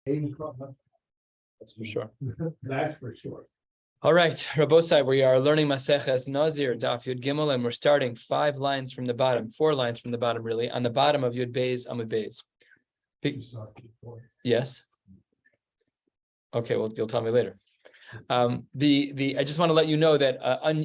That's for sure. That's for sure. All right, Rabosai, we are learning Maseches Nazir, Daf Yud Gimel, and we're starting 4 lines from the bottom, really, on the bottom of Yud Beis Amud Beis. Yes. Okay, well, you'll tell me later. I just want to let you know that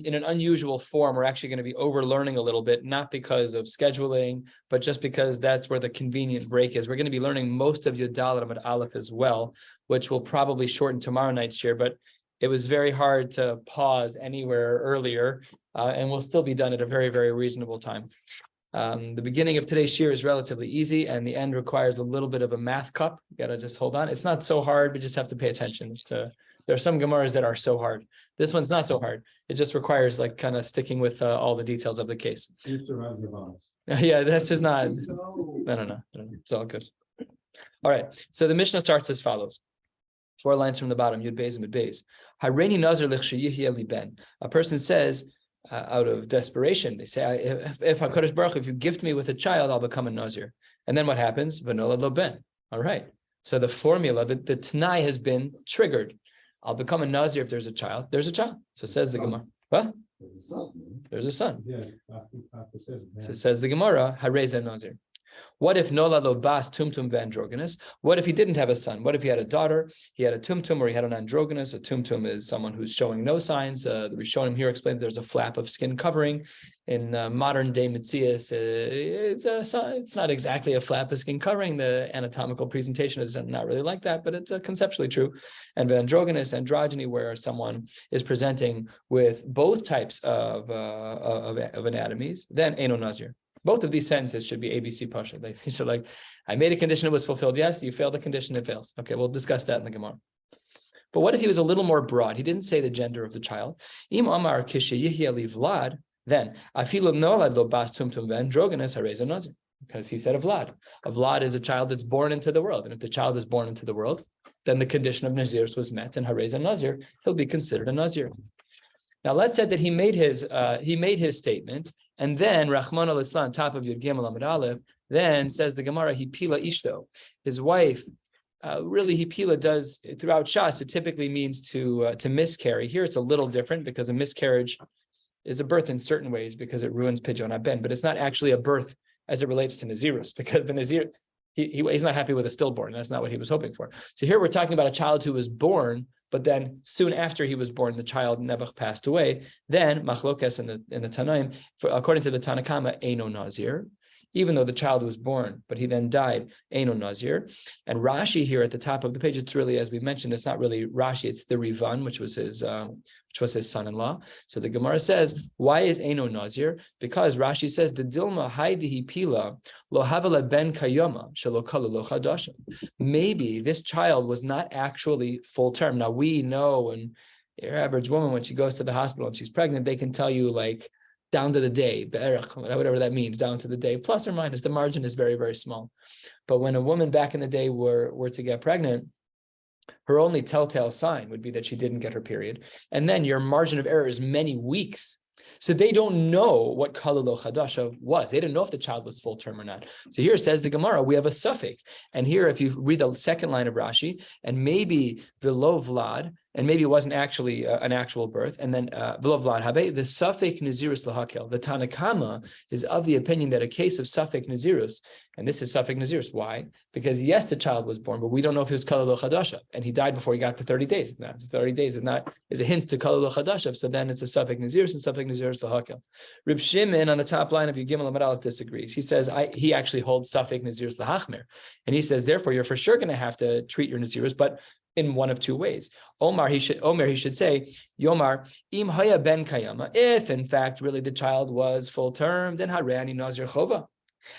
in an unusual form, we're actually going to be overlearning a little bit, not because of scheduling, but just because that's where the convenient break is. We're going to be learning most of Yud Daled Amud Aleph as well, which will probably shorten tomorrow night's shiur, but it was very hard to pause anywhere earlier, and we'll still be done at a very, very reasonable time. The beginning of today's shiur is relatively easy, and the end requires a little bit of a math cup. You got to just hold on. It's not so hard, but just have to pay attention. There are some Gemaras that are so hard. This one's not so hard. It just requires like kind of sticking with all the details of the case. Yeah, this is not. No. It's all good. All right. So the Mishnah starts as follows. 4 lines from the bottom, Yud Beis and Mid Beis. Hareini Nazir l'chsheyihya li ben. A person says, out of desperation, they say, if HaKadosh Baruch Hu, if you gift me with a child, I'll become a Nazir. And then what happens? V'nolad lo ben. All right. So the formula, the Tanai has been triggered. I'll become a Nazir if there's a child. There's a child. So says the Gemara. What? There's a son. So says the Gemara, Hareza Nazir. What if Nola lo bas tumtum androgynous? What if he didn't have a son? What if he had a daughter? He had a tumtum or he had an androgynous. A tumtum is someone who's showing no signs. The Rishonim here explained there's a flap of skin covering. In modern day Metzias, it's not exactly a flap of skin covering. The anatomical presentation is not really like that, but it's conceptually true. And androgynous, androgyny, where someone is presenting with both types of anatomies, then Eino Nazir. Both of these sentences should be ABC Pasha. These are like, I made a condition, it was fulfilled. Yes, you failed the condition, it fails. Okay, we'll discuss that in the Gemara. But what if he was a little more broad? He didn't say the gender of the child. Im Amar Kishayihya li Vlad, then Afilu Nolad lo bas tumtum androgynous hareza nazir. Because he said a Vlad. A Vlad is a child that's born into the world. And if the child is born into the world, then the condition of Nazirus was met, and hareza nazir, he'll be considered a Nazir. Now let's say that he made his statement. And then Rahman al-Islam, top of Yud Gimel Amud Aleph, then says the Gemara, he pila ishto, his wife. Really, he pila does throughout Shas. It typically means to miscarry. Here, it's a little different because a miscarriage is a birth in certain ways because it ruins pidyon haben, but it's not actually a birth as it relates to Nazirus, because the Nazir he's not happy with a stillborn. That's not what he was hoping for. So here we're talking about a child who was born, but then soon after he was born, the child Nebuch passed away. Then Machlokes in the Tanaim, according to the Tanakama, Eino Nazir, even though the child was born, but he then died, Eino Nazir. And Rashi here at the top of the page, it's really, as we mentioned, it's not really Rashi, it's the Rivan, which was his son-in-law. So the Gemara says, why is Eino Nazir? Because Rashi says, the Dilma Haidihi Pila lo havala ben kayoma shelo kala lo chadasha. Maybe this child was not actually full term. Now we know, and your average woman, when she goes to the hospital and she's pregnant, they can tell you like down to the day, whatever that means, down to the day, plus or minus, the margin is very, very small. But when a woman back in the day were to get pregnant, her only telltale sign would be that she didn't get her period. And then your margin of error is many weeks. So they don't know what Kala lo Chadasha was. They didn't know if the child was full term or not. So here says the Gemara, we have a suffix. And here, if you read the second line of Rashi, and maybe Velo Vlad, and maybe it wasn't actually an actual birth, and then Velo Vlad Habe, the suffix Nazirus Lahakel. The Tanakama is of the opinion that a case of suffix Nazirus, and this is suffix Nazirus. Why? Because yes, the child was born, but we don't know if it was Kala lo Chadasha, and he died before he got to 30 days. Now, 30 days is a hint to Kala lo Chadasha, so then it's a suffix Nazirus and suffix Nazirus Lahakel. Reb Shimon on the top line of Yud Gimel Amud Aleph disagrees. He says he actually holds suffix Nazirus Lahachmer, and he says therefore you're for sure going to have to treat your Nazirus, but in one of two ways. Omer, he should say, Yomar, im haya ben kayama. If in fact really the child was full term, then harani nazir chova.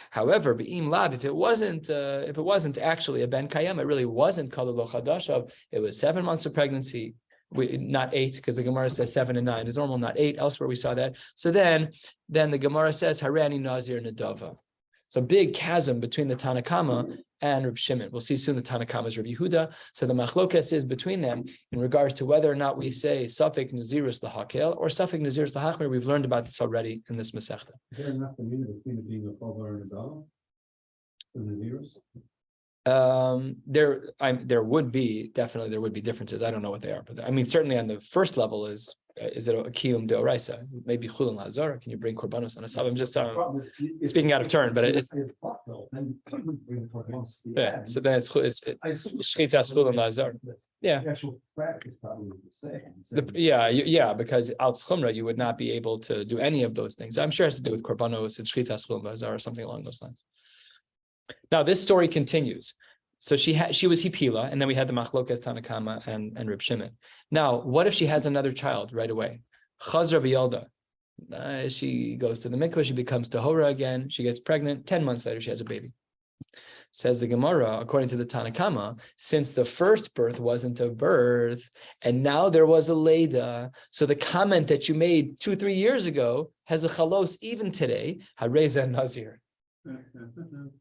However, be'im lav, if it wasn't actually a ben kayama, it really wasn't kala lo chadashav. It was 7 months of pregnancy. Not 8, because the Gemara says 7 and 9 is normal, not 8. Elsewhere we saw that. So then the Gemara says harani nazir nadava. So big chasm between the Tanakama and Reb Shimon. We'll see soon the Tanakama is Reb Yehuda. So the machlokes is between them in regards to whether or not we say suffix Nazirus Lahakel or suffix Nazirus Lahachmer. We've learned about this already in this Masechta. Is there enough community between it being a Chovar and a Dala? The Nazirus? There would be differences. I don't know what they are, but I mean, certainly on the first level is it a kiyum deoraisa? Maybe chulin lazar. Can you bring korbanos on a sab? I'm just speaking out of turn, but yeah. So then it's shchitas chulin lazar. Yeah. The actual practice probably the same. Yeah, because al chumra you would not be able to do any of those things. I'm sure it has to do with korbanos and shchitas chulin lazar or something along those lines. Now this story continues. So she was hipila, and then we had the machlokas Tanakama and Reb Shimon. Now, what if she has another child right away? Chazra b'yalda. She goes to the mikvah, she becomes tahora again, she gets pregnant. 10 months later, she has a baby. Says the Gemara, according to the Tanakama, since the first birth wasn't a birth, and now there was a leida, so the comment that you made 2-3 years ago has a chalos even today. Hareza Nazir.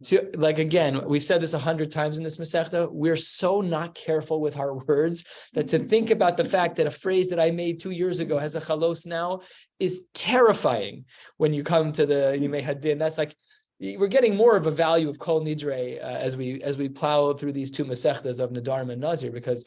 So, like again, we've said this 100 times in this Masechta, we're so not careful with our words that to think about the fact that a phrase that I made 2 years ago has a chalos now is terrifying when you come to the Yimei Hadin. That's like, we're getting more of a value of Kol Nidre as we plow through these two Masechtas of Nadarim and Nazir, because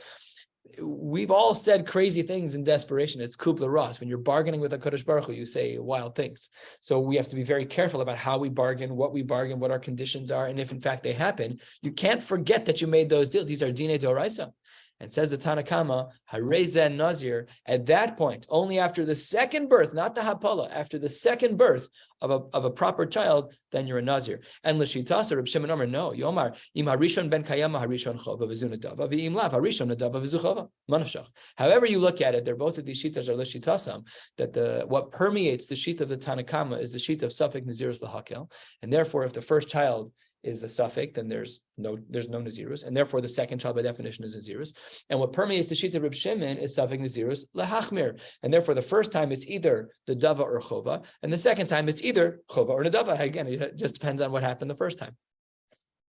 we've all said crazy things in desperation. It's kupla ras. When you're bargaining with a Kodesh Baruch Hu, you say wild things. So we have to be very careful about how we bargain, what our conditions are, and if in fact they happen, you can't forget that you made those deals. These are dinei d'oraisa. And says the Tanakama, Hareza Nazir, at that point, only after the second birth, not the Hapala, after the second birth of a proper child, then you're a Nazir. And L'shitasa, Reb Shimon Omer, no, Yomar, Im Harishon ben Kayama Harishon Chova v'zunadava, v'im lav Harishon nadava v'zuchova, manafshach. However you look at it, they're both of these shitas are L'shitasam, that what permeates the sheet of the Tanakama is the sheet of Safek Nazirus L'hakel, and therefore if the first child is a suffix, then there's no Nazirus, and therefore the second child by definition is Nazirus. And what permeates the sheet of Reb Shimon is suffix Nazirus lahachmir, and therefore the first time it's either the dava or chova, and the second time it's either chova or nadava. Again, it just depends on what happened the first time.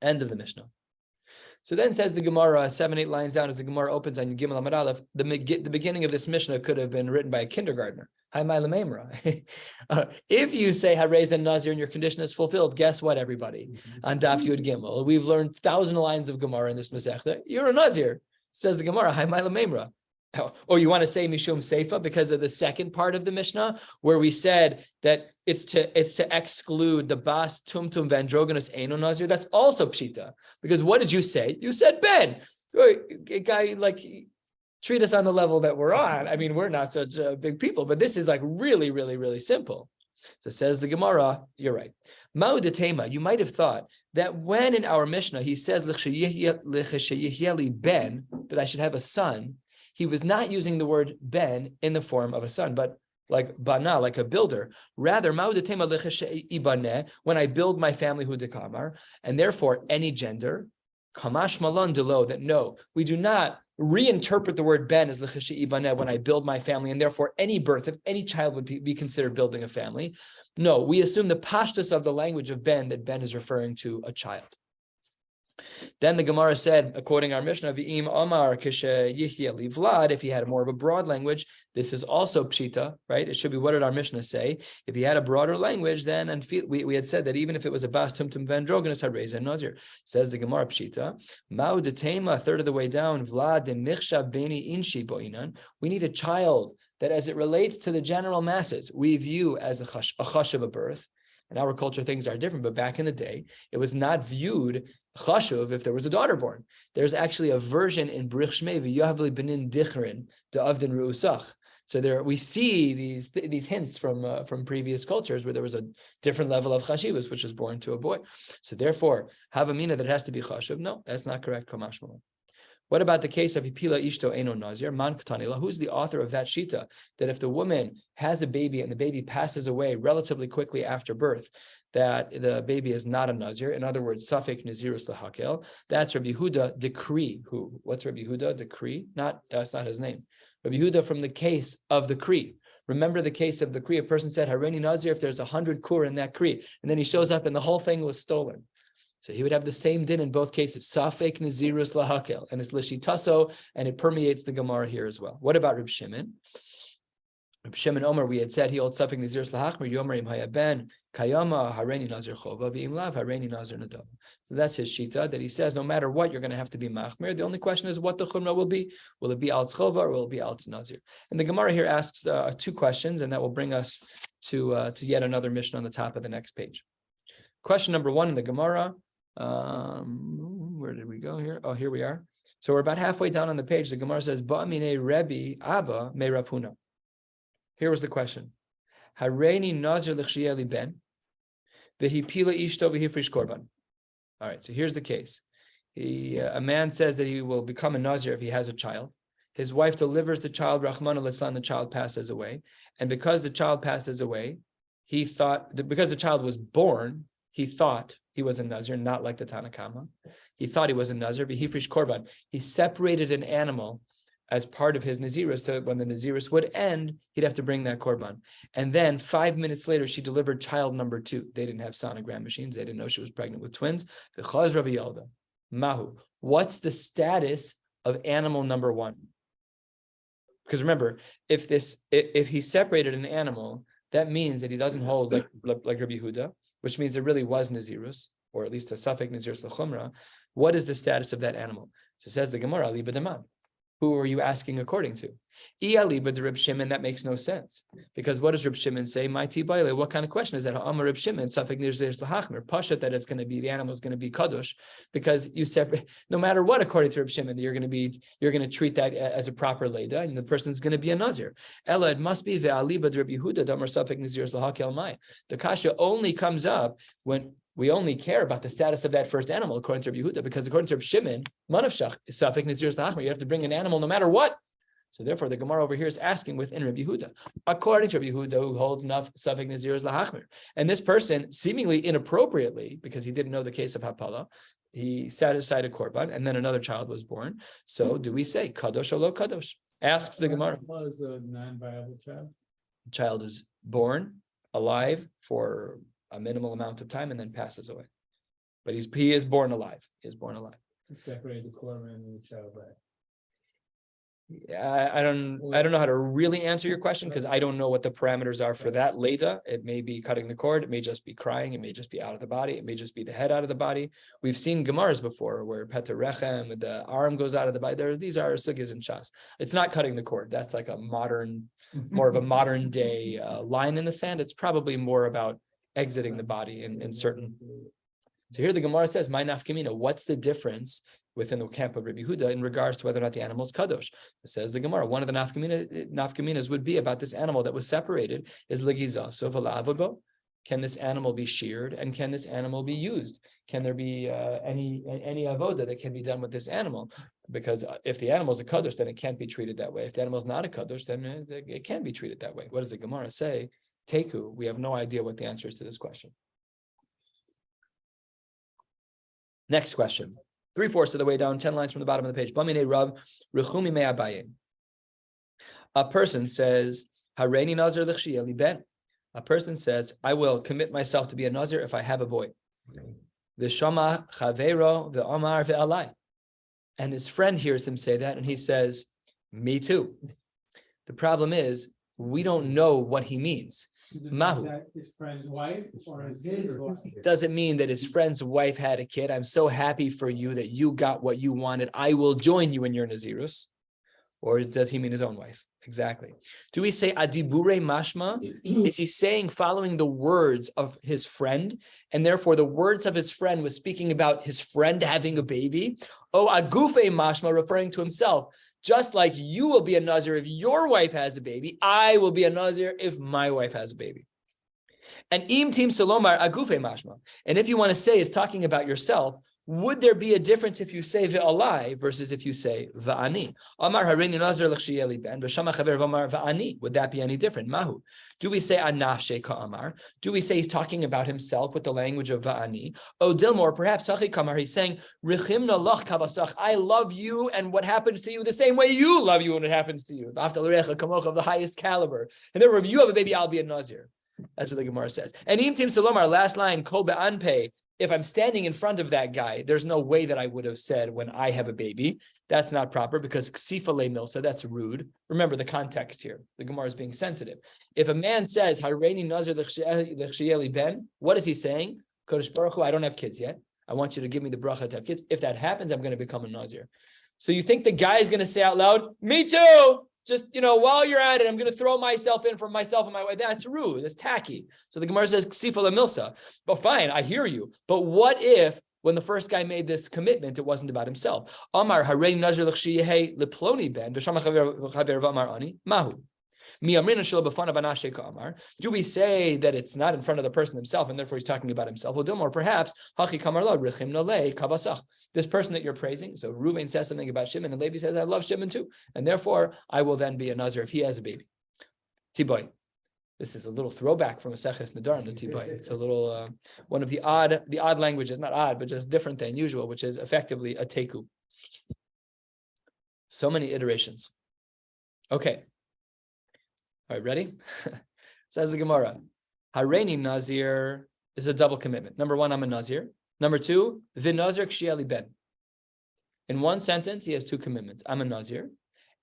End of the Mishnah. So then says the Gemara, 7-8 lines down as the Gemara opens on Gimel Amud Aleph, the beginning of this Mishnah could have been written by a kindergartner. If you say Harez and Nazir and your condition is fulfilled, guess what, everybody? On Daf Yud Gimel, we've learned 1,000 lines of Gemara in this Masechta. You're a Nazir, says the Gemara. Or you want to say Mishum Seifa because of the second part of the Mishnah, where we said that it's to exclude the Bas Tumtum Vandrogonus Eino Nazir. That's also Pshita. Because what did you say? You said Ben. A guy like treat us on the level that we're on. I mean, we're not such big people, but this is like really, really, really simple. So says the Gemara, you're right. Ma'udetema, you might have thought that when in our Mishnah he says ben, that I should have a son, he was not using the word ben in the form of a son, but like bana, like a builder. Rather, ma'udetema ibaneh, when I build my family hu dekamar, and therefore any gender, kamash malon delo, that no, we do not reinterpret the word ben as l'cheshi ibaneh when I build my family, and therefore any birth of any child would be considered building a family. No, we assume the pashtus of the language of ben, that ben is referring to a child. Then the Gemara said, according our Mishnah, V'im Omar Kishe Yichya Li Vlad, if he had more of a broad language, this is also Pshita, right? It should be, what did our Mishnah say? If he had a broader language, then, and we had said that even if it was a Bas Tumtum Vandrogonus Harez and Nazir, says the Gemara Pshita, Ma'u Detema, a third of the way down, Vlad de Michsha Beni Inshi Boinan, we need a child that as it relates to the general masses, we view as a chash of a birth. In our culture, things are different, but back in the day, it was not viewed chashuv if there was a daughter born. There's actually a version in Brich Shmei v'Yahavli benin dichrin de avdin ruusach. So there we see these hints from previous cultures where there was a different level of chashivus, which was born to a boy. So therefore, havamina that it has to be chashuv. No, that's not correct. Kamash malon. What about the case of Hipila Ishto Eno Nazir, Man Katanila? Who's the author of that shita? That if the woman has a baby and the baby passes away relatively quickly after birth, that the baby is not a Nazir. In other words, Safek Nazirus Lahakel. That's Rabbi Yehuda decree. What's Rabbi Yehuda decree? That's not his name. Rabbi Yehuda from the case of the Kri. Remember the case of the Kri. A person said, Hareni Nazir, if there's 100 kur in that Kri, and then he shows up and the whole thing was stolen. So he would have the same din in both cases. Safek Nazirus Lahakel, and it's Lishitaso, and it permeates the Gemara here as well. What about Reb Shimon? Reb Shimon Omer, we had said he holds suffix Nazir Slahachmer, Yomer Im Hayaben, Kayama, Hareni Nazir Chova, V'im Lav, Hareni Nazir Nadab. So that's his shita, that he says no matter what, you're going to have to be Machmir. The only question is what the Chumrah will be. Will it be Al Tzchova or will it be Al Nazir? And the Gemara here asks two questions, and that will bring us to yet another mission on the top of the next page. Question number one in the Gemara. Where did we go here? Oh, here we are. So we're about halfway down on the page. The Gemara says, Ba'amine Rebbe Abba Me Rav Huna. Here was the question. Hareini Nazir l'chshiyeli ben, v'hipila ishto v'hifrish korban. All right, so here's the case. A man says that he will become a Nazir if he has a child. His wife delivers the child, Rahman al-Islam, the child passes away. And because the child passes away, because the child was born, he thought he was a Nazir, not like the Tanakama. He thought he was a Nazir, v'hifrish korban. He separated an animal as part of his Nazirus, so when the Nazirus would end, he'd have to bring that korban. And then 5 minutes later, she delivered child number 2. They didn't have sonogram machines. They didn't know she was pregnant with twins. V'chaz Rabbi Yalda. Mahu. What's the status of animal number 1? Because remember, if he separated an animal, that means that he doesn't hold like Rabbi Yehuda, which means there really was Nazirus, or at least a suffix Nazirus l'chumra. What is the status of that animal? So says the Gemara, Ali b'daman. Who are you asking according to? Iyali Reb Shimon, that makes no sense. Because what does Reb Shimon say? My tibayle, what kind of question is that? Amar Reb Shimon, Safek Nizir Lahachmer, Pashat, that it's going to be, the animal is going to be Kadosh, because you separate, no matter what, according to Reb Shimon, you're going to treat that as a proper Leda, and the person's going to be a Nazir. Ella, it must be Ve'ali Reb Yehuda, Damar Safek Nizir Lahakel Mai. The Kasha only comes up when we only care about the status of that first animal, according to Rabbi Yehuda, because according to Rabbi Shimon, Manavshach is Safek Nazir Lahachmer. You have to bring an animal no matter what. So therefore, the Gemara over here is asking within Rabbi Yehuda, according to Rabbi Yehuda, who holds enough Safek Nazir Lahachmer. And this person, seemingly inappropriately, because he didn't know the case of Hapala, he set aside a korban, and then another child was born. So do we say Kadosh or Lo Kadosh? Asks the Gemara. Was a non-viable child? The child is born alive for a minimal amount of time and then passes away. But he is born alive. He is born alive. Separate the korban and the child back. I don't know how to really answer your question, because I don't know what the parameters are for that Leda. It may be cutting the cord, it may just be crying, it may just be out of the body, it may just be the head out of the body. We've seen Gemaras before where Peter Rechem, the arm goes out of the body. These are sugis and shas. It's not cutting the cord. That's like more of a modern day line in the sand. It's probably more about exiting the body in certain. So here the Gemara says, "My nafkamina." What's the difference within the camp of Rabbi Yehuda in regards to whether or not the animal is kadosh? It says the Gemara, one of the nafkaminas would be about this animal that was separated is legizah. So v'la'avobo, can this animal be sheared, and can this animal be used? Can there be any avoda that can be done with this animal? Because if the animal is a kadosh, then it can't be treated that way. If the animal is not a kadosh, then it can be treated that way. What does the Gemara say? Teku, we have no idea what the answer is to this question. Next question. 3/4 of the way down, 10 lines from the bottom of the page. Bamine Rav, Rechumi me Abaye. A person says, Hareini Nazir l'chshiyeli ben. A person says, I will commit myself to be a Nazir if I have a boy. V'shama chavero v'amar ve'alai. And his friend hears him say that, and he says, me too. The problem is, we don't know what he means. Mahu. His friend's wife or his wife? Does it mean that his friend's wife had a kid? I'm so happy for you that you got what you wanted. I will join you in your Nazirus. Or does he mean his own wife? Exactly. Do we say adibure mashma? Is he saying following the words of his friend, and therefore the words of his friend was speaking about his friend having a baby? Oh, agufe mashma, referring to himself. Just like you will be a Nazir if your wife has a baby, I will be a Nazir if my wife has a baby. And im tim salomar agufe mashma. And if you want to say it's talking about yourself, would there be a difference if you say ve'alai versus if you say va'ani? Amar harini nazir l'chshiyeli ben v'shama chaver v'amar va'ani. Would that be any different? Mahu. Do we say anafshe ka'amar? Do we say he's talking about himself with the language of va'ani? Oh, Dilmore, perhaps sachi kamar. He's saying richimna lach kavasach. I love you, and what happens to you the same way you love you when it happens to you. After l'recha kamocha, of the highest caliber. And therefore, if you have a baby, I'll be a nazir. That's what the Gemara says. And im tim salomar, last line, kol be'anpei. if I'm standing in front of that guy, there's no way that I would have said when I have a baby. That's not proper because ksifa le milsa, that's rude. Remember the context here. The Gemara is being sensitive. If a man says, Hareini Nazir l'chshiyeli ben, what is he saying? Kodesh Baruch Hu, I don't have kids yet. I want you to give me the bracha to have kids. If that happens, I'm going to become a Nazir. So you think the guy is going to say out loud, me too. Just, while you're at it, I'm going to throw myself in for myself and my wife. That's rude. That's tacky. So the Gemara says, ksifa le milsa. But fine, I hear you. But what if, when the first guy made this commitment, it wasn't about himself? Amar harei nazir l'chshiyehe leploni ben v'shama chaver v'amar ani mahu. Do we say that it's not in front of the person himself and therefore he's talking about himself? Well, or perhaps this person that you're praising. So Reuven says something about Shimon and Levi says, I love Shimon too. And therefore I will then be a Nazir if he has a baby. Tiboy. This is a little throwback from Maseches Nedarim to Tiboy. It's a little, one of the odd languages, not odd, but just different than usual, which is effectively a teku. So many iterations. Okay. All right, ready? Says the Gemara, Hareini Nazir is a double commitment. Number one, I'm a Nazir. Number two, V'Nazir Kshieli Ben. In one sentence, he has two commitments. I'm a Nazir,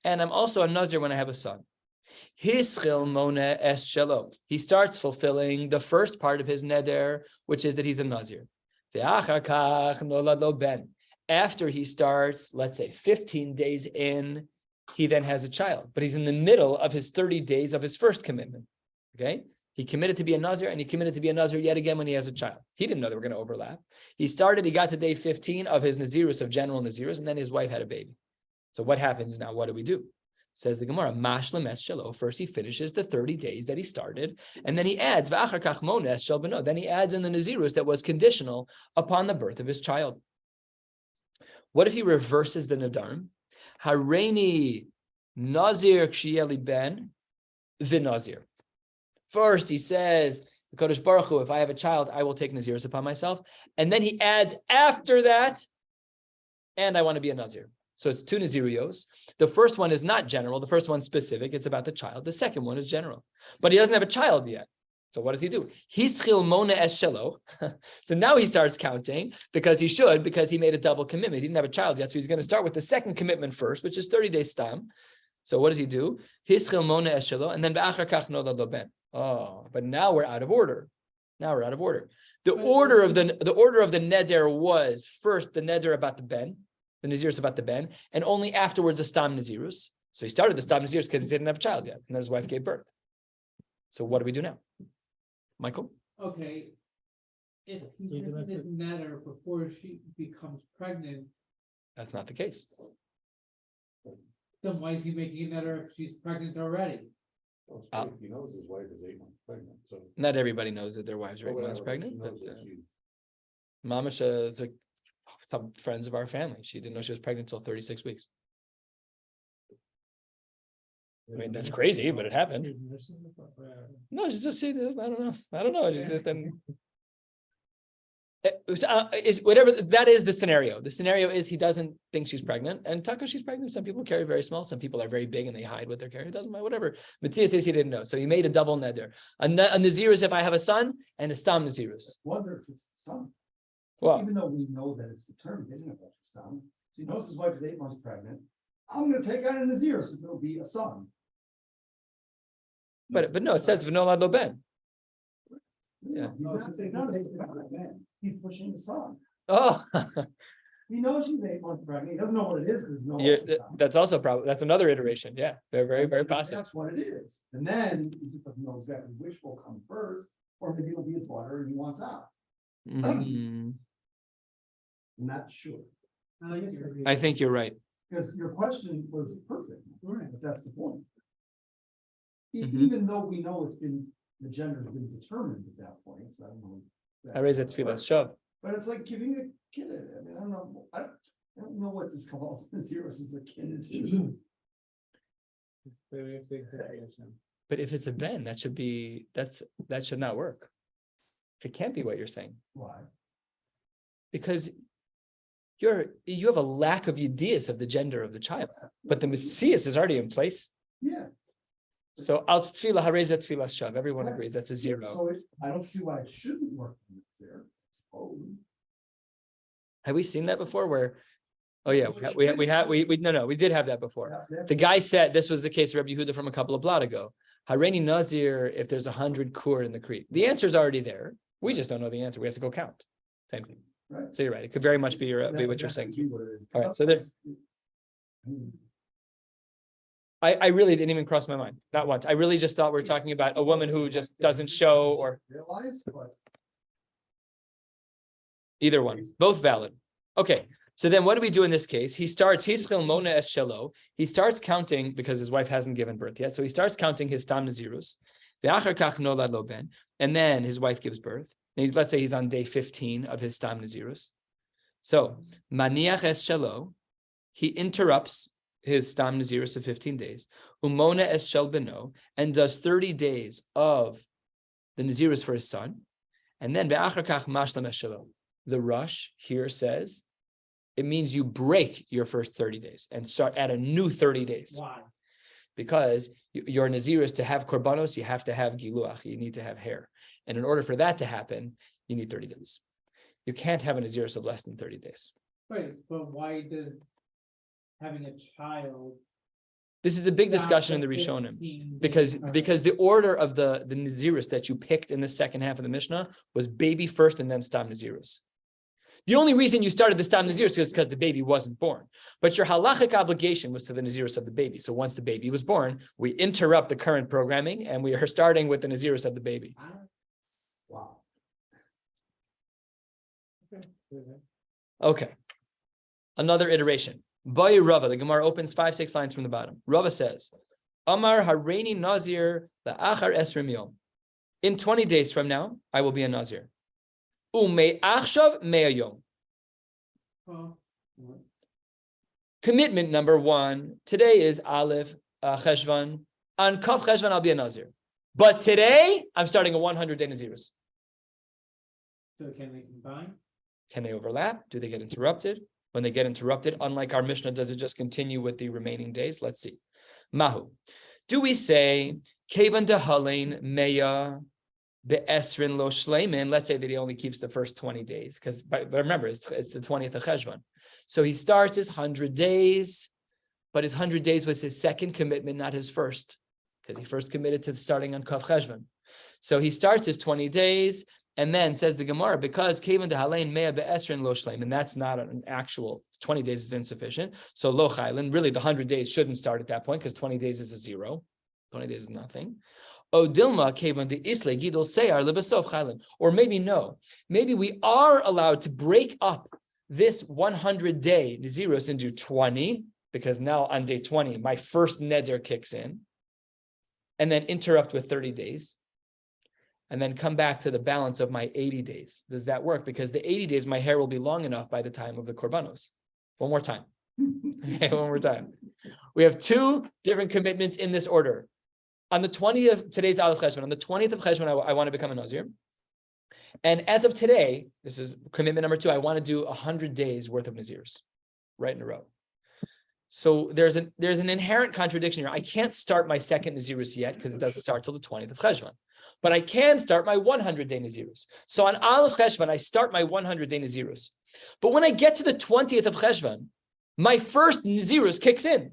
and I'm also a Nazir when I have a son. Hischil Mone Es Shelo. He starts fulfilling the first part of his neder, which is that he's a Nazir. Ve'achar kach nolad lo ben. After he starts, let's say 15 days in, he then has a child, but he's in the middle of his 30 days of his first commitment. Okay. He committed to be a Nazir and he committed to be a Nazir yet again when he has a child. He didn't know they were going to overlap. He got to day 15 of his Nazirus, of general Nazirus, and then his wife had a baby. So what happens now? What do? Says the Gemara, Mashlim es shelo. First he finishes the 30 days that he started, and then he adds, V'achar kach mon es shel beno. Then he adds in the Nazirus that was conditional upon the birth of his child. What if he reverses the Nadarim? Hareini Nazir Kshieli Ben V'Nazir. First, he says, Kodesh Baruch Hu, if I have a child, I will take Nazirus upon myself. And then he adds after that, and I want to be a Nazir. So it's two Nazirios. The first one is not general. The first one's specific. It's about the child. The second one is general. But he doesn't have a child yet. So what does he do? Hischil Mona es Shelo. So now he starts counting because he made a double commitment. He didn't have a child yet. So he's going to start with the second commitment first, which is 30 days stam. So what does he do? Hischil Mona es Shelo, and then Ba'achar kach nolad lo ben. Oh, but now we're out of order. The order of the neder was first the neder about the ben, the Nazirus about the ben, and only afterwards the stam Nazirus. So he started the stam Nazirus because he didn't have a child yet, and then his wife gave birth. So what do we do now? Michael? Okay. If he doesn't matter before she becomes pregnant, That's not the case. then why is he making a matter if she's pregnant already? He knows his wife is 8 months pregnant, so. Not everybody knows that their wives are 8 months pregnant, but Mamasha is some friends of our family. She didn't know she was pregnant until 36 weeks. I mean, that's crazy, but it happened. No, she's just saying this. I don't know. She's just then. Is whatever that is the scenario. The scenario is he doesn't think she's pregnant, and Taka, she's pregnant. Some people carry very small. Some people are very big and they hide what they're carrying. It doesn't matter. Whatever. Matthias says he didn't know, so he made a double neder. A Nazirus if I have a son, and a stam Nazirus. Wonder if it's the son. Well, Even though we know that it's determined, they didn't know about your son. He knows his wife is 8 months pregnant. I'm going to take on a Nazir, so there'll be a son. but no, it says v'nolad lo ben. Yeah. He's not saying no, he's pushing the son. Oh, He knows she's 8 months pregnant. He doesn't know what it is because no. that's also probably that's another iteration. Yeah, very possible. That's what it is. And then he just doesn't know exactly which will come first, or maybe it'll be his daughter and he wants out. Mhm. I'm not sure. I think you're right. Because your question was perfect, right? But that's the point. Mhm. Even though we know it's been, the gender has been determined at that point, so I don't know. I raise that tefillah shove. But it's like giving a kid, I mean, I don't know, I don't know what this calls, Nazirus is akin to. But if it's a ben, that should not work. It can't be what you're saying, Why? because you have a lack of ideas of the gender of the child, but the Maseches is already in place. Yeah. So al tefillah harei zeh tefillah shav. Everyone Right. agrees that's a zero. So I don't see why it shouldn't work in Nazir. Oh, Have we seen that before where? Oh yeah, we did have that before. yeah, The guy said, this was the case of Rabbi Yehuda from a couple of blot ago. Hareni Nazir, if there's 100 kur in the creek. The answer is already there. We just don't know the answer. We have to go count. Same thing. Right. So you're right. It could very much be be what you're saying. All right, so there's. I really didn't even cross my mind, not once. I really just thought we were talking about a woman who just doesn't show, or Realize, but either one, both valid. Okay, so then what do we do in this case? He starts counting because his wife hasn't given birth yet. So he starts counting his tam nazirus. And then his wife gives birth. And let's say he's on day 15 of his tam nazirus. So maniach es shelo, he interrupts his stam nazirus of 15 days, umona es shel beno, and does 30 days of the nazirus for his son, and then ve'achar kach mashlam es shelo. The Rush here says it means you break your first 30 days and start at a new 30 days. Why? Because your nazirus, to have korbanos, you have to have giluach, you need to have hair, and in order for that to happen, you need 30 days. You can't have a nazirus of less than 30 days. Right, but why did having a child? This is a big discussion in the Rishonim, because the order of the Nazirus that you picked in the second half of the Mishnah was baby first and then Stam Nazirus. The only reason you started the Stam Nazirus is because the baby wasn't born. But your halachic obligation was to the Nazirus of the baby. So once the baby was born, we interrupt the current programming and we are starting with the Nazirus of the baby. wow. Okay. Another iteration. By Rava, the Gemara opens 5-6 lines from the bottom. Rava says, Amar Hareini Nazir la'achar esrim yom. In 20 days from now, I will be a Nazir. Ume achshav mea yom. Commitment number 1. Today is Aleph Cheshvan. On Kaf Cheshvan, I'll be a Nazir. But today, I'm starting a 100-day Nazirus. So can they combine? Can they overlap? Do they get interrupted? When they get interrupted, unlike our Mishnah, does it just continue with the remaining days? Let's see. Mahu. Do we say, Kevan dehalin meya be'esrin lo shleimin? Let's say that he only keeps the first 20 days, but remember, it's the 20th of Cheshvan. So he starts his 100 days, but his 100 days was his second commitment, not his first, because he first committed to starting on Kaf Cheshvan. So he starts his 20 days, and then says the Gemara, because Kevan dehalein meya be'esrin lo shleim, and that's not an actual 20 days is insufficient. So lo chaylin, really the 100 days shouldn't start at that point because 20 days is a 0. 20 days is nothing. O dilma kevan de isle gidol seyar lebesof chaylin. Or maybe no. Maybe we are allowed to break up this 100-day Naziros into 20, because now on day 20, my first neder kicks in, and then interrupt with 30 days. And then come back to the balance of my 80 days. Does that work? Because the 80 days, my hair will be long enough by the time of the korbanos. One more time. Okay, one more time. We have 2 different commitments in this order. On the 20th, today's Aleph Cheshvan, on the 20th of Cheshvan, I want to become a Nazir. And as of today, this is commitment number 2, I want to do 100 days worth of Nazirs, right in a row. So there's an inherent contradiction here. I can't start my second Nazirus yet because it doesn't start till the 20th of Cheshvan. But I can start my 100-day Nazirus. So on Aleph Cheshvan, I start my 100-day Nazirus. But when I get to the 20th of Cheshvan, my first Nazirus kicks in,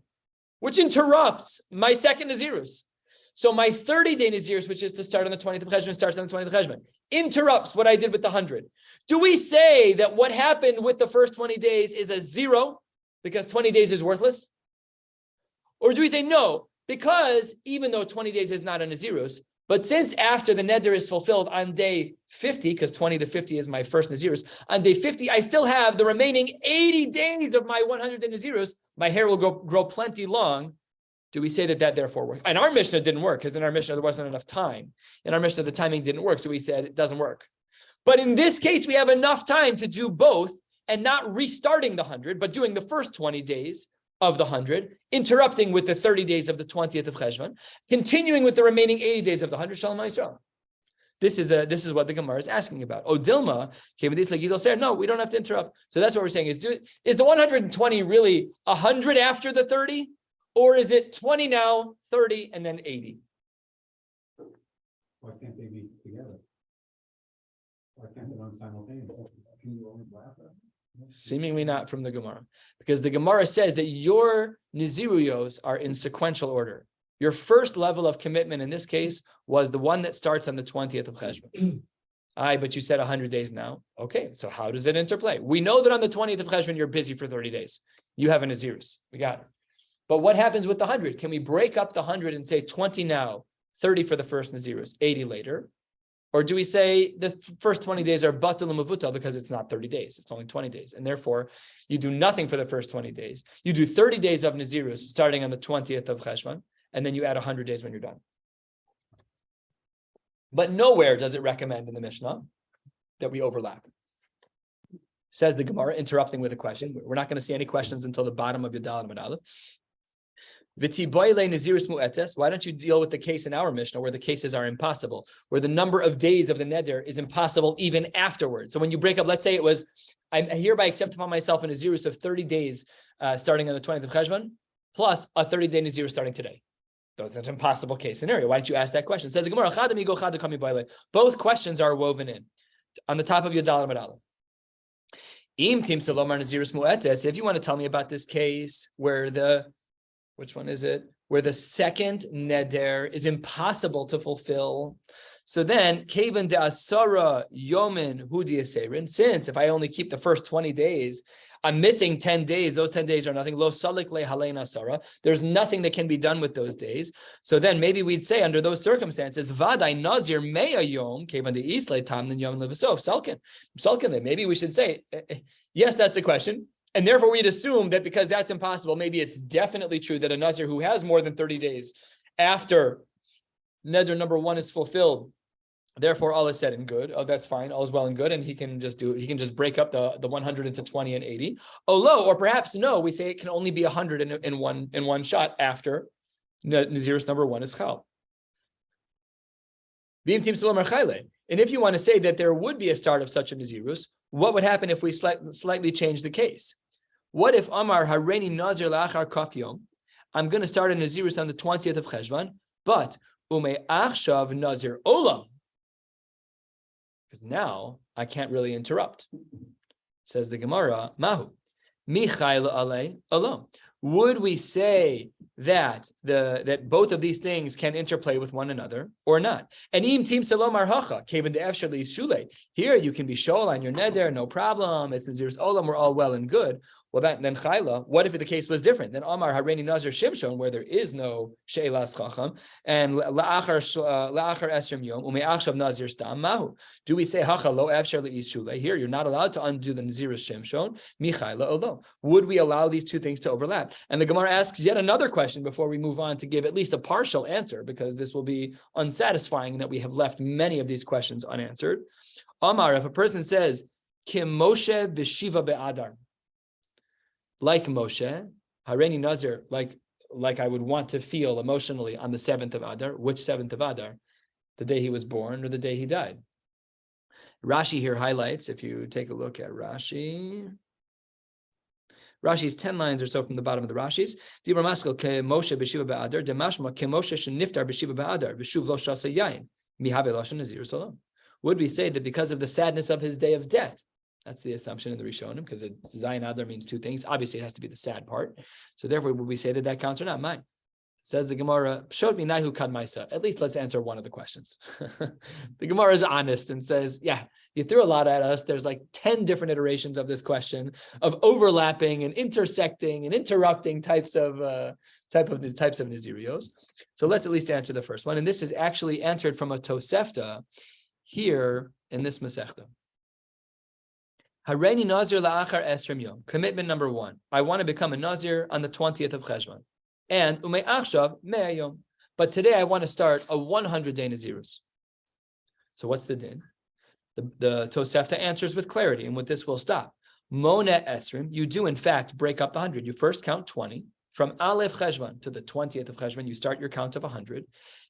which interrupts my second Nazirus. So my 30-day Nazirus, which is to start on the 20th of Cheshvan, starts on the 20th of Cheshvan, interrupts what I did with the 100. Do we say that what happened with the first 20 days is a 0 because 20 days is worthless? Or do we say no, because even though 20 days is not a Nazirus, but since after the neder is fulfilled on day 50, because 20 to 50 is my first Nazirus, on day 50, I still have the remaining 80 days of my 100 Nazirus. My hair will grow plenty long. Do we say that therefore works? And our Mishnah didn't work, because in our Mishnah, there wasn't enough time. In our Mishnah, the timing didn't work, so we said it doesn't work. But in this case, we have enough time to do both, and not restarting the 100, but doing the first 20 days of the 100, interrupting with the 30 days of the 20th of Cheshvan, continuing with the remaining 80 days of the 100 Shalom Yisrael. This is what the Gemara is asking about. O Dilma, no, we don't have to interrupt. So that's what we're saying is the 120 really 100 after the 30, or is it 20 now, 30, and then 80? Why can't they be together? Why can't they run simultaneously? Can you only laugh at it? Seemingly not from the Gemara, because the Gemara says that your Naziruyos are in sequential order. Your first level of commitment in this case was the one that starts on the 20th of Cheshvan. But you said 100 days now. Okay, so how does it interplay? We know that on the 20th of Cheshvan, you're busy for 30 days. You have a Nazirus. We got it. But what happens with the 100? Can we break up the 100 and say 20 now, 30 for the first Nazirus, 80 later? Or do we say the first 20 days are batal u'mavutal because it's not 30 days, it's only 20 days. And therefore, you do nothing for the first 20 days. You do 30 days of Nazirus starting on the 20th of Cheshvan, and then you add 100 days when you're done. But nowhere does it recommend in the Mishnah that we overlap. Says the Gemara, interrupting with a question. We're not going to see any questions until the bottom of Yudal and Aleph. Why don't you deal with the case in our Mishnah where the cases are impossible, where the number of days of the neder is impossible even afterwards? So when you break up, let's say it was, I hereby accept upon myself a Nazirus of 30 days starting on the 20th of Cheshvan, plus a 30-day Nazirus starting today. That's an impossible case scenario. Why don't you ask that question? It says the Gemara, both questions are woven in on the top of Yudal and Aleph. If you want to tell me about this case where which one is it? Where the second neder is impossible to fulfill. So then, Kavan de Asara Yomin Hudi Aserin, since if I only keep the first 20 days, I'm missing 10 days. Those 10 days are nothing. Lo salik le halein asara. There's nothing that can be done with those days. So then maybe we'd say under those circumstances, Vaday Nazir mea yom, Kavan de Isle tam then yom levasov, Salkin. Maybe we should say, yes, that's the question. And therefore, we'd assume that because that's impossible, maybe it's definitely true that a Nazir who has more than 30 days after Neder number 1 is fulfilled, therefore all is said and good. Oh, that's fine. All is well and good. And he can just do it. He can just break up the 100 into 20 and 80. Or perhaps no, we say it can only be 100 in one shot after Nazirus number 1 is chal. And if you want to say that there would be a start of such a Nazirus, what would happen if we slightly change the case? What if Amar Hareni Nazir La'achar Kaf Yom? I'm going to start a Nazirus on the 20th of Cheshvan, but Ume Achshav Nazir Olam. Because now I can't really interrupt. Says the Gemara, Mahu. Michayla Ale Olam. Would we say that that both of these things can interplay with one another or not? And im tim salomar hacha kaven de efshali shule. Here you can be shol on your neder, no problem. It's Nazir's olam, we're all well and good. Well, then chayla. What if the case was different? Then Amar Hareni Nazir Shimshon, where there is no she'elas chacham, and la'achar esrim yom ume'achshav Nazir stam mahu. Do we say hacha lo efshar le'is shule? Here you're not allowed to undo the Nazir's Shimshon. Michayla olo. Would we allow these two things to overlap? And the Gemara asks yet another question before we move on to give at least a partial answer, because this will be unsatisfying that we have left many of these questions unanswered. Amar, if a person says, Kim Moshe b'shiva be'adar, like Moshe, Hareni Nazir, like I would want to feel emotionally on the 7th of Adar. Which 7th of Adar? The day he was born or the day he died? Rashi here highlights, if you take a look at Rashi's 10 lines or so from the bottom of the Rashi's. Dibra Maskal ke Moshe b'shiva be'adar, demashma ke Moshe sheniftar b'shiva be'adar, v'shuv lo shasa yayin, mihabe lashon nazir salam. Would we say that because of the sadness of his day of death? That's the assumption in the Rishonim, because Zayin Adar means two things. Obviously, it has to be the sad part. So therefore, would we say that counts or not? Mine. Says the Gemara, Pshot minahu kad maisa. At least let's answer one of the questions. The Gemara is honest and says, yeah, you threw a lot at us. There's like 10 different iterations of this question of overlapping and intersecting and interrupting types of Nazirios. So let's at least answer the first one. And this is actually answered from a Tosefta here in this Masechta. Hareni Nazir la'achar esrim yom. Commitment number 1. I want to become a Nazir on the 20th of Cheshvan. And umei achshav mea yom. But today I want to start a 100-day Nazirus. So what's the din? The Tosefta answers with clarity, and with this we'll stop. Mone esrim, you do in fact break up the 100. You first count 20. From Aleph Cheshvan to the 20th of Cheshvan, you start your count of 100.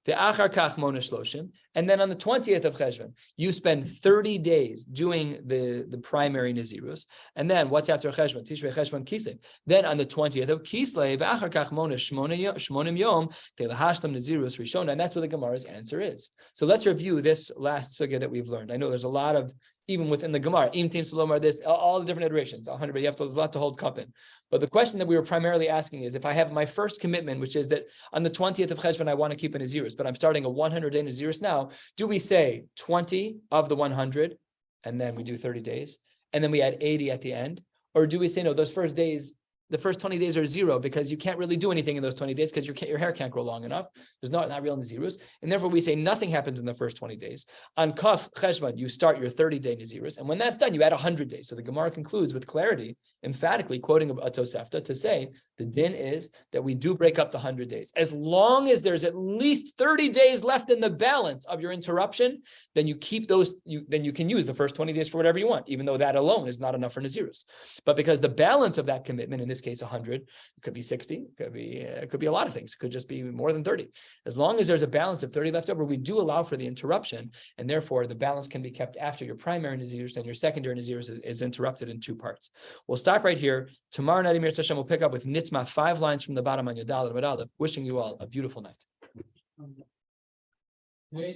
Ve'achar kach mona shloshim, and then on the 20th of Cheshvan, you spend 30 days doing the primary Nazirus. And then what's after Cheshvan? Tishrei Cheshvan Kislev. Then on the 20th of Kislev, ve'achar kach mona shmonim yom ve'lahashtam Nazirus Rishona. And that's what the Gemara's answer is. So let's review this last sugya that we've learned. I know there's a lot of even within the Gemara, Im Tim Salomar, this, all the different iterations, 100, but you have to, there's a lot to hold cup in. But the question that we were primarily asking is, if I have my first commitment, which is that on the 20th of Cheshvan, I want to keep a Nazirus, but I'm starting a 100-day Nazirus now, do we say 20 of the 100, and then we do 30 days, and then we add 80 at the end? Or do we say, no, those first days, the first 20 days are zero, because you can't really do anything in those 20 days because your hair can't grow long enough. There's not real Nazirus. And therefore we say nothing happens in the first 20 days. On Kaf Cheshvan, you start your 30-day Nazirus. And when that's done, you add 100 days. So the Gemara concludes with clarity, emphatically quoting a Tosefta to say, the din is that we do break up the 100 days. As long as there's at least 30 days left in the balance of your interruption, then you keep those, then you can use the first 20 days for whatever you want, even though that alone is not enough for Nazirus. But because the balance of that commitment, in this case 100, it could be 60, it could be a lot of things, it could just be more than 30. As long as there's a balance of 30 left over, we do allow for the interruption, and therefore the balance can be kept after your primary Nazirus, and your secondary Nazirus is interrupted in two parts. We'll stop right here. Tomorrow night, Emir Tashem will pick up with Nitzma, 5 lines from the bottom on Yodal. Wishing you all a beautiful night. Today's